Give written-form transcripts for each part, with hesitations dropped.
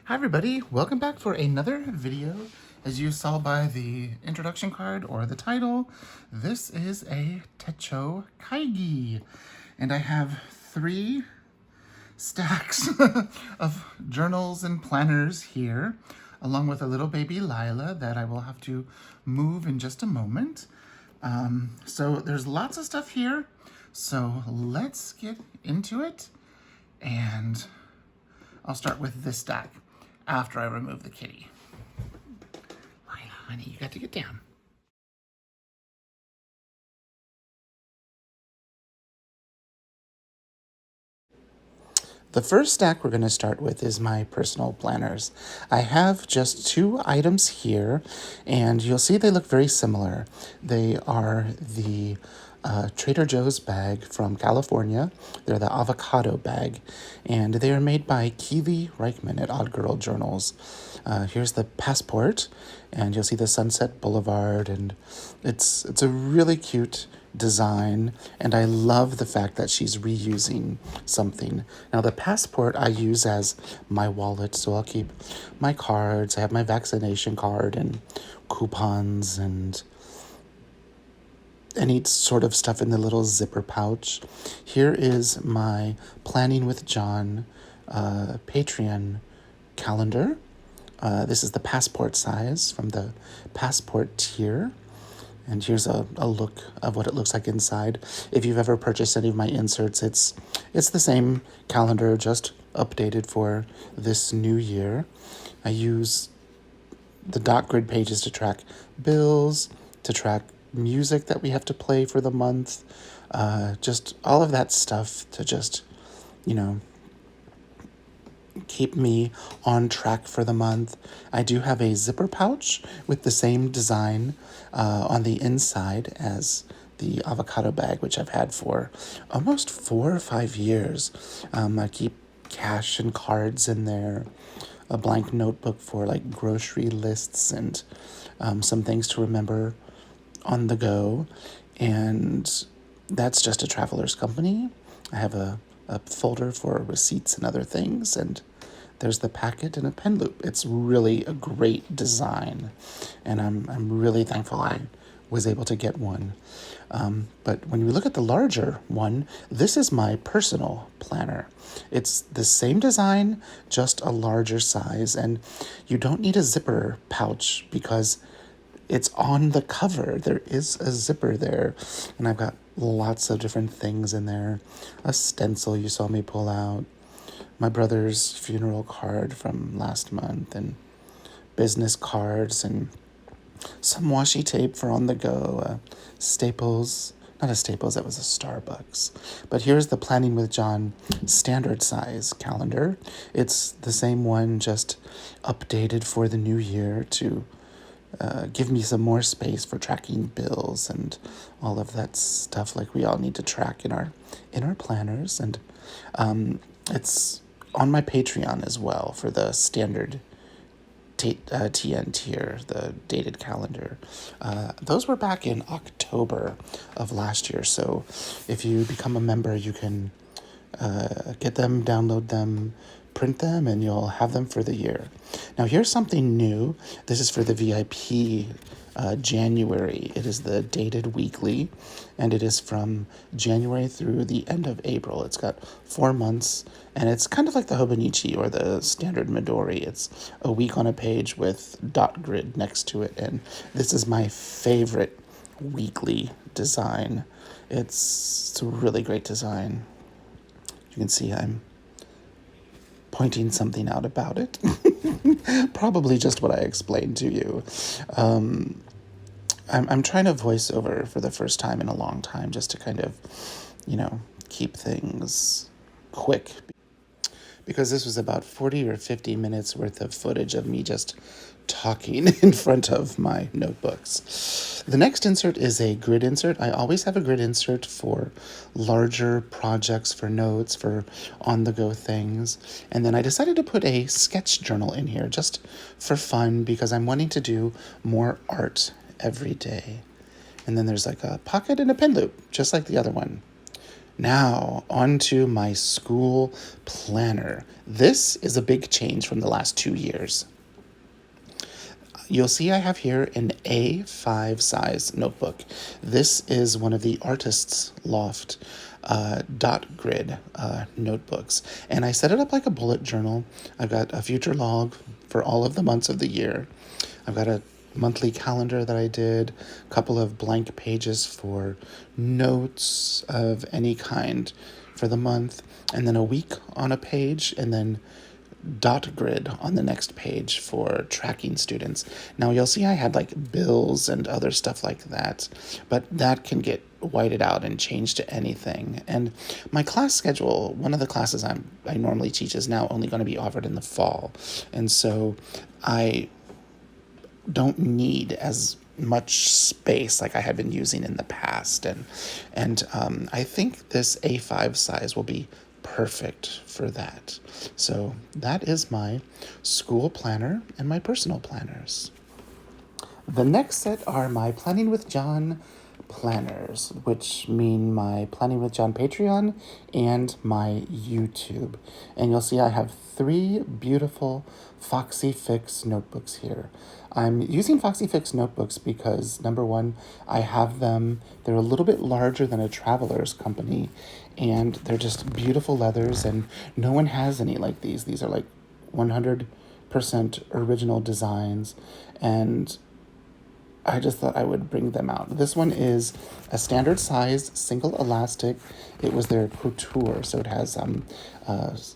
Hi everybody, welcome back for another video. As you saw by the introduction card or the title, this is a Techo Kaigi. And I have 3 stacks of journals and planners here, along with a little baby Lila that I will have to move in just a moment. So there's lots of stuff here, so let's get into it. And I'll start with this stack after I remove the kitty. Lila, honey, you got to get down. The first stack we're going to start with is my personal planners. I have just 2 items here, and you'll see they look very similar. They are the Trader Joe's bag from California. They're the avocado bag, and they are made by Keely Reichman at Odd Girl Journals. Here's the passport, and you'll see the Sunset Boulevard, and it's a really cute design, and I love the fact that she's reusing something. Now the passport I use as my wallet, so I'll keep my cards. I have my vaccination card and coupons and any sort of stuff in the little zipper pouch. Here is my Planning with John Patreon calendar. This is the passport size from the passport tier. And here's a look of what it looks like inside. If you've ever purchased any of my inserts, it's the same calendar, just updated for this new year. I use the dot grid pages to track bills, to track music that we have to play for the month, just all of that stuff to just, keep me on track for the month. I do have a zipper pouch with the same design on the inside as the avocado bag, which I've had for almost 4 or 5 years. I keep cash and cards in there, a blank notebook for like grocery lists and some things to remember on the go. And that's just a traveler's company. I have a folder for receipts and other things, and there's the packet and a pen loop. It's really a great design, and I'm really thankful I was able to get one. But when you look at the larger one, this is my personal planner. It's the same design, just a larger size, and you don't need a zipper pouch because it's on the cover. There is a zipper there, and I've got lots of different things in there. A stencil you saw me pull out, my brother's funeral card from last month, and business cards, and some washi tape for on the go, Staples, not a Staples, that was a Starbucks. But here's the Planning with John standard size calendar. It's the same one, just updated for the new year to give me some more space for tracking bills and all of that stuff like we all need to track in our planners. And it's on my Patreon as well for the standard TN tier, the dated calendar. Those were back in October of last year, so if you become a member, you can get them, download them, print them, and you'll have them for the year. Now here's something new. This is for the VIP January. It is the dated weekly, and it is from January through the end of April. It's got 4 months, and it's kind of like the Hobonichi or the standard Midori. It's a week on a page with dot grid next to it, and this is my favorite weekly design. It's a really great design. You can see I'm pointing something out about it. Probably just what I explained to you. I'm trying to voice over for the first time in a long time just to kind of, keep things quick. Because this was about 40 or 50 minutes worth of footage of me just talking in front of my notebooks. The next insert is a grid insert. I always have a grid insert for larger projects, for notes, for on-the-go things. And then I decided to put a sketch journal in here just for fun because I'm wanting to do more art every day. And then there's like a pocket and a pen loop, just like the other one. Now, onto my school planner. This is a big change from the last 2 years. You'll see I have here an A5 size notebook. This is one of the Artist's Loft dot grid notebooks. And I set it up like a bullet journal. I've got a future log for all of the months of the year. I've got a monthly calendar that I did, a couple of blank pages for notes of any kind for the month, and then a week on a page, and then dot grid on the next page for tracking students. Now you'll see I had like bills and other stuff like that, but that can get whited out and changed to anything. And my class schedule, one of the classes I normally teach is now only going to be offered in the fall. And so I don't need as much space like I had been using in the past, and I think this A5 size will be perfect for that. So that is my school planner and my personal planners. The next set are my Planning with John planners, which mean my Planning with John Patreon and my YouTube. And you'll see I have 3 beautiful Foxy Fix notebooks here. I'm using Foxy Fix notebooks because, number one, I have them, they're a little bit larger than a Traveler's Company, and they're just beautiful leathers, and no one has any like these. These are like 100% original designs, and I just thought I would bring them out. This one is a standard size, single elastic. It was their couture, so it has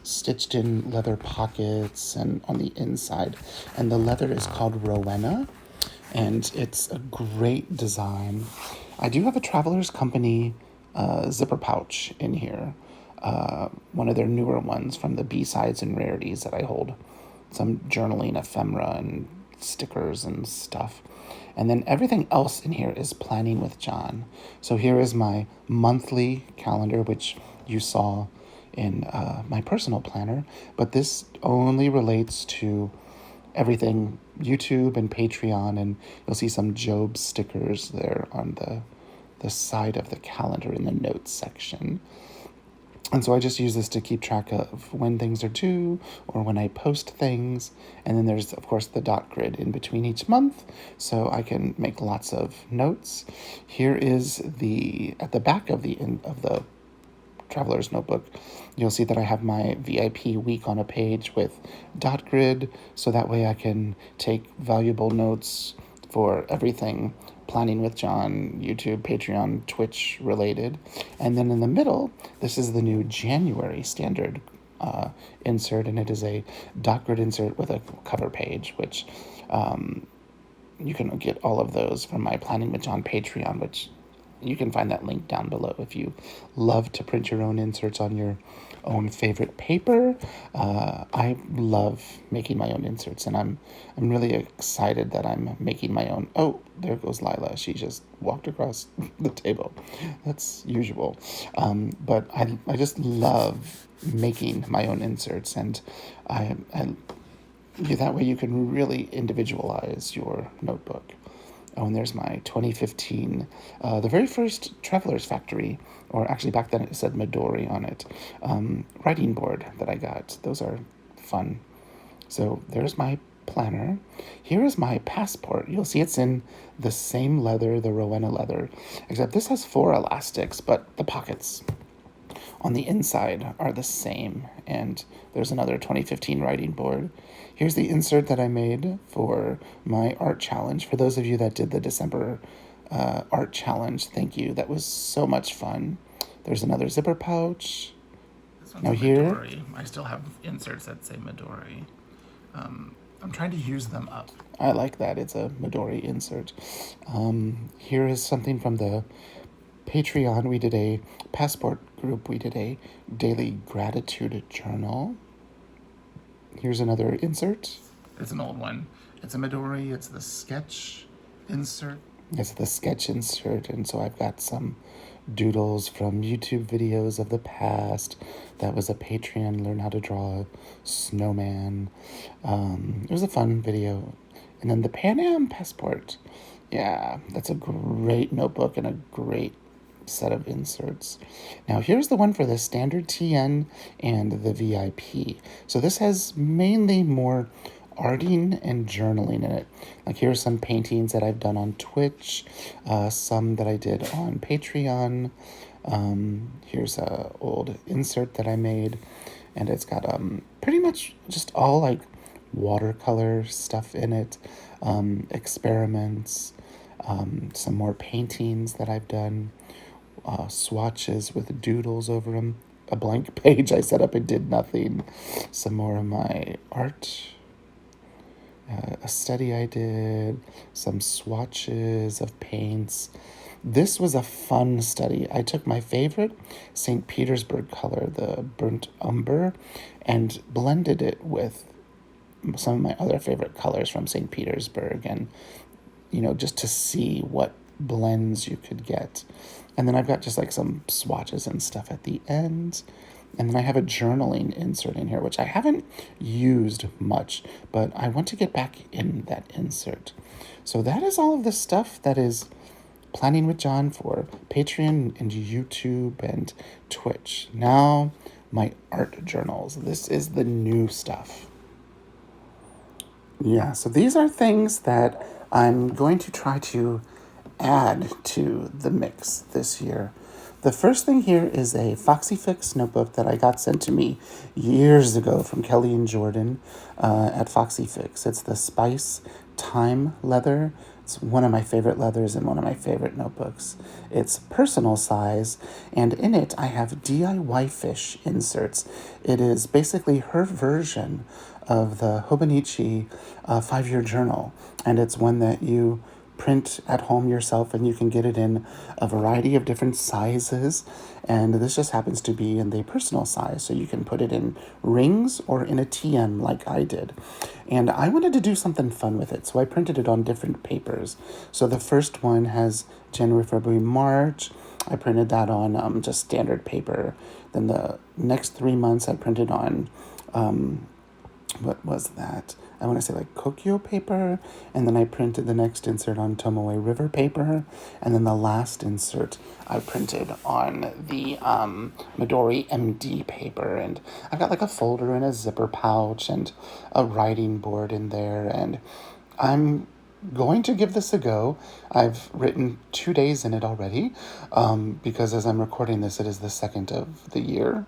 stitched in leather pockets and on the inside. And the leather is called Rowena, and it's a great design. I do have a Traveler's Company zipper pouch in here, one of their newer ones from the B-sides and rarities that I hold. Some journaling ephemera and stickers and stuff. And then everything else in here is Planning with John. So here is my monthly calendar, which you saw in my personal planner, but this only relates to everything YouTube and Patreon, and you'll see some Job stickers there on the side of the calendar in the notes section. And so I just use this to keep track of when things are due or when I post things. And then there's, of course, the dot grid in between each month, so I can make lots of notes. Here is at the back of the Traveler's Notebook, you'll see that I have my VIP week on a page with dot grid, so that way I can take valuable notes for everything Planning with John, YouTube, Patreon, Twitch related. And then in the middle, this is the new January standard insert, and it is a dot grid insert with a cover page, which you can get all of those from my Planning with John Patreon, which you can find that link down below if you love to print your own inserts on your own favorite paper. I love making my own inserts, and I'm really excited that I'm making my own. Oh, there goes Lila. She just walked across the table. That's usual. But I just love making my own inserts, and that way you can really individualize your notebook. Oh, and there's my 2015, the very first Traveler's Factory, or actually back then it said Midori on it, writing board that I got. Those are fun. So there's my planner. Here is my passport. You'll see it's in the same leather, the Rowena leather, except this has 4 elastics, but the pockets on the inside are the same. And there's another 2015 writing board. Here's the insert that I made for my art challenge. For those of you that did the December art challenge, thank you. That was so much fun. There's another zipper pouch. This one's now here, Midori. I still have inserts that say Midori. I'm trying to use them up. I like that. It's a Midori insert. Here is something from the Patreon. We did a passport group. We did a daily gratitude journal. Here's another insert. It's an old one. It's a Midori. It's the sketch insert. It's the sketch insert, and so I've got some doodles from YouTube videos of the past. That was a Patreon learn how to draw a snowman. It was a fun video. And then the Pan Am passport. Yeah, that's a great notebook and a great set of inserts. Now here's the one for the standard TN and the VIP. So this has mainly more arting and journaling in it. Like here's some paintings that I've done on Twitch, some that I did on Patreon. Here's a old insert that I made, and it's got pretty much just all like watercolor stuff in it, experiments, some more paintings that I've done, swatches with doodles over them, a blank page I set up and did nothing, some more of my art, a study I did, some swatches of paints. This was a fun study. I took my favorite St. Petersburg color, the burnt umber, and blended it with some of my other favorite colors from St. Petersburg, and just to see what blends you could get. And then I've got just like some swatches and stuff at the end. And then I have a journaling insert in here, which I haven't used much, but I want to get back in that insert. So that is all of the stuff that is Planning with John for Patreon and YouTube and Twitch. Now, my art journals. This is the new stuff. Yeah, so these are things that I'm going to try to add to the mix this year. The first thing here is a Foxy Fix notebook that I got sent to me years ago from Kelly and Jordan at Foxy Fix. It's the Spice Time leather. It's one of my favorite leathers and one of my favorite notebooks. It's personal size, and in it I have DIY fish inserts. It is basically her version of the Hobonichi 5-year journal, and it's one that you print at home yourself, and you can get it in a variety of different sizes, and this just happens to be in the personal size, so you can put it in rings or in a TM like I did. And I wanted to do something fun with it, so I printed it on different papers. So the first one has January, February, March. I printed that on just standard paper. Then the next 3 months I printed on what was that? I want to say like Kokyo paper, and then I printed the next insert on Tomoe River paper, and then the last insert I printed on the Midori MD paper, and I've got like a folder and a zipper pouch and a writing board in there, and I'm going to give this a go. I've written 2 days in it already, because as I'm recording this, it is the 2nd of the year.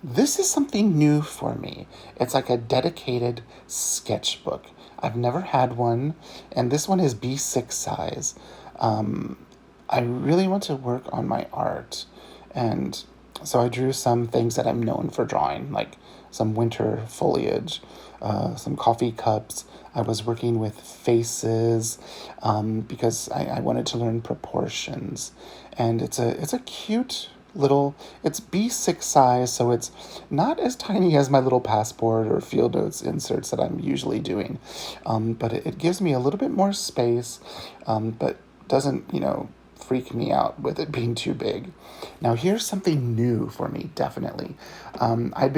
This is something new for me. It's like a dedicated sketchbook. I've never had one, and this one is B6 size. I really want to work on my art, and so I drew some things that I'm known for drawing, like some winter foliage, some coffee cups. I was working with faces because I wanted to learn proportions, and it's a cute little, it's B6 size, so it's not as tiny as my little passport or field notes inserts that I'm usually doing, but it gives me a little bit more space, but doesn't freak me out with it being too big. Now here's something new for me, definitely. I've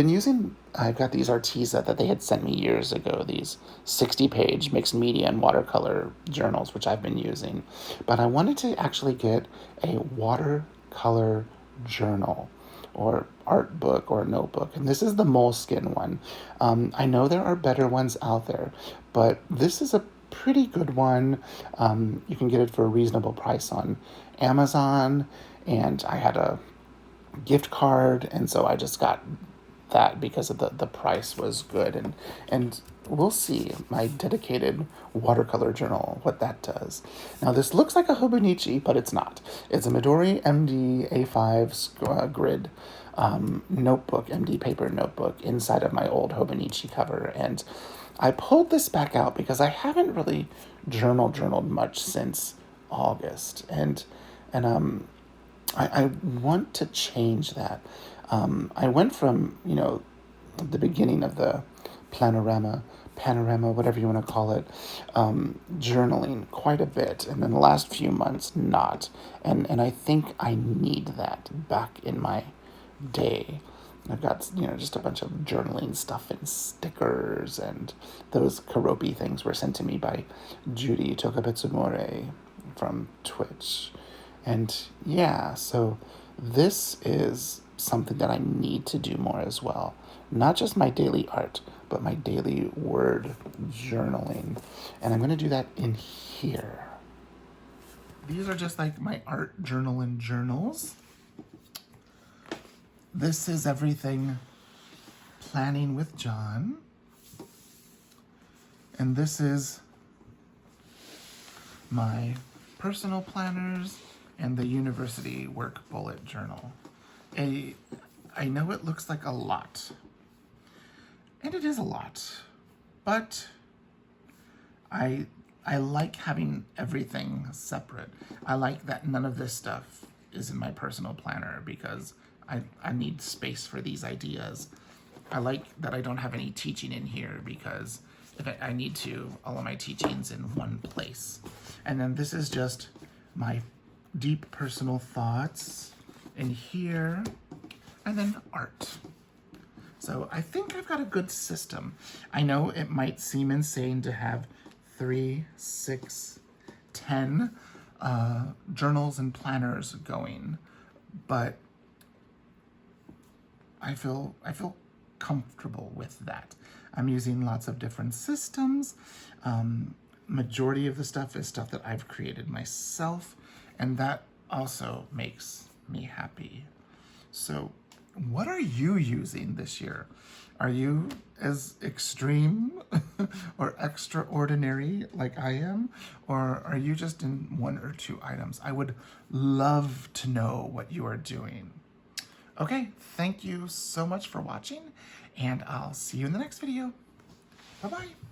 got these Arteza that they had sent me years ago, these 60-page mixed media and watercolor journals, which I've been using. But I wanted to actually get a watercolor journal or art book or notebook, and this is the Moleskine one. I know there are better ones out there, but this is a pretty good one. You can get it for a reasonable price on Amazon, and I had a gift card, and so I just got that because of the price was good, and we'll see my dedicated watercolor journal what that does. Now this looks like a Hobonichi, but it's not. It's a Midori MD A5 grid notebook, MD paper notebook inside of my old Hobonichi cover, and I pulled this back out because I haven't really journaled much since August, and I want to change that. I went from, the beginning of the panorama, whatever you want to call it, journaling quite a bit, and then the last few months not. And I think I need that back in my day. I've got, just a bunch of journaling stuff and stickers, and those Karopi things were sent to me by Judy Tokabetsumore from Twitch. And yeah, so this is something that I need to do more as well. Not just my daily art, but my daily word journaling. And I'm going to do that in here. These are just like my art journal and journals. This is everything planning with John. And this is my personal planners and the university work bullet journal. I know it looks like a lot, and it is a lot, but I like having everything separate. I like that none of this stuff is in my personal planner because I need space for these ideas. I like that I don't have any teaching in here because if I need to, all of my teaching's in one place. And then this is just my deep personal thoughts in here, and then art. So I think I've got a good system. I know it might seem insane to have 3, 6, 10 journals and planners going, but I feel comfortable with that. I'm using lots of different systems. Majority of the stuff is stuff that I've created myself, and that also makes me happy. So what are you using this year? Are you as extreme or extraordinary like I am? Or are you just in 1 or 2 items? I would love to know what you are doing. Okay, thank you so much for watching, and I'll see you in the next video. Bye-bye.